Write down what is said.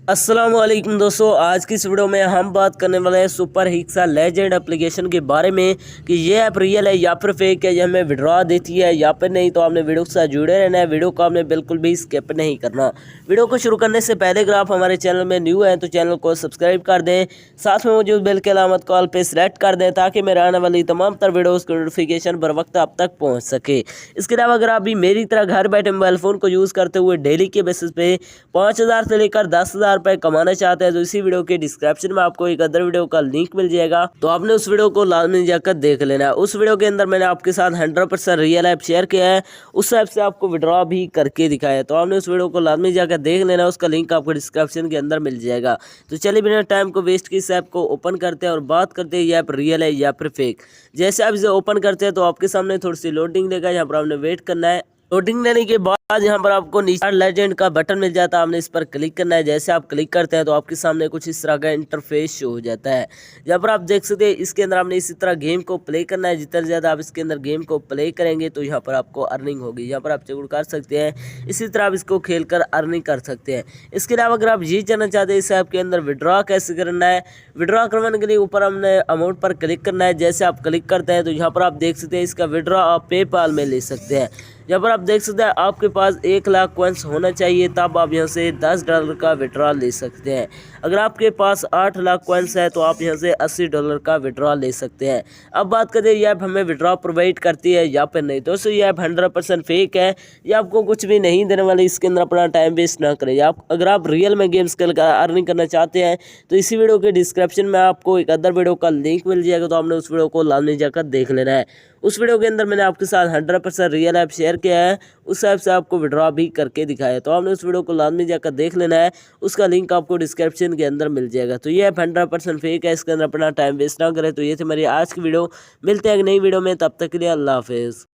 अस्सलामुअलैकुम दोस्तों, आज की इस वीडियो में हम बात करने वाले हैं सुपर हिक्सा लेजेंड एप्लीकेशन के बारे में कि ये ऐप रियल है या फिर फेक है, ये हमें विड्रॉ देती है या फिर नहीं। तो आपने वीडियो के साथ जुड़े रहना है, वीडियो को आपने बिल्कुल भी स्किप नहीं करना। वीडियो को शुरू करने से पहले अगर आप हमारे चैनल में न्यू हैं तो चैनल को सब्सक्राइब कर दें, साथ में मौजूद बेल के अलामत कॉल पर सेलेक्ट कर दें ताकि मेरे आने वाली तमाम तर वीडियोज़ की नोटिफिकेशन बर वक्त आप तक पहुँच सके। इसके अलावा अगर आप भी मेरी तरह घर बैठे मोबाइल फ़ोन को यूज़ करते हुए डेली के बेसिस पे 5,000 से लेकर 10,000 रुपये कमाना चाहते हैं तो इसी वीडियो के डिस्क्रिप्शन में आपको एक अदर वीडियो का लिंक मिल जाएगा, तो आपने उस वीडियो को लाजमी जाकर देख लेना है। उस वीडियो के अंदर मैंने आपके साथ 100% रियल ऐप शेयर किया है, उस ऐप से आपको विड्रॉ भी करके दिखाया है, तो आपने उस वीडियो को लाजमी जाकर देख लेना है। उसका लिंक आपको डिस्क्रिप्शन के अंदर मिल जाएगा। तो चलिए बिना टाइम को वेस्ट की इस ऐप को ओपन करते हैं और बात करते हैं ये ऐप रियल है या फिर फेक। जैसे आप इसे ओपन करते हैं तो आपके सामने थोड़ी सी लोडिंग देगा, यहाँ पर आपने वेट करना है। लोडिंग लेने के बाद यहाँ पर आपको नीचे लेजेंड का बटन मिल जाता है, आपने इस पर क्लिक करना है। जैसे आप क्लिक करते हैं तो आपके सामने कुछ इस तरह का इंटरफेस शो हो जाता है। यहाँ पर आप देख सकते हैं इसके अंदर आपने इसी तरह गेम को प्ले करना है। जितना ज़्यादा आप इसके अंदर गेम को प्ले करेंगे तो यहाँ पर आपको अर्निंग होगी। यहाँ पर आप चेक कर सकते हैं, इसी तरह आप इसको खेल कर अर्निंग कर सकते हैं। इसके अलावा अगर आप ये जानना चाहते हैं इस ऐप के अंदर विड्रॉ कैसे करना है, विड्रॉ करवाने के लिए ऊपर हमने अमाउंट पर क्लिक करना है। जैसे आप क्लिक करते हैं तो यहाँ पर आप देख सकते हैं इसका विड्रॉ आप पेपाल में ले सकते हैं। यहाँ पर आप देख सकते हैं आपके पास 1 लाख कॉइन्स होना चाहिए, तब आप यहाँ से $10 का विड्रॉ ले सकते हैं। अगर आपके पास 8 लाख कॉइन्स है तो आप यहाँ से $80 का विड्रॉ ले सकते हैं। अब बात करें ये ऐप हमें विड्रॉ प्रोवाइड करती है या फिर नहीं। दोस्तों ये ऐप 100% फेक है, ये आपको कुछ भी नहीं देने वाली। इसके अंदर अपना टाइम वेस्ट ना करें। अगर आप रियल में गेम्स खेल कर अर्निंग करना चाहते हैं तो इसी वीडियो के डिस्क्रिप्शन में आपको एक अदर वीडियो का लिंक मिल जाएगा, तो आपने उस वीडियो को लाजमी जाकर देख लेना है। उस वीडियो के अंदर मैंने आपके साथ 100% रियल ऐप शेयर किया है, उस ऐप से आपको विड्रॉ भी करके दिखाया है, तो आपने उस वीडियो को लाजमी जाकर देख लेना है। उसका लिंक आपको डिस्क्रिप्शन के अंदर मिल जाएगा। तो ये ऐप 100% फेक है, इसके अंदर अपना टाइम वेस्ट ना करें। तो ये थी हमारी आज की वीडियो, मिलते हैं एक नई वीडियो में, तब तक के लिए अल्लाह हाफिज़।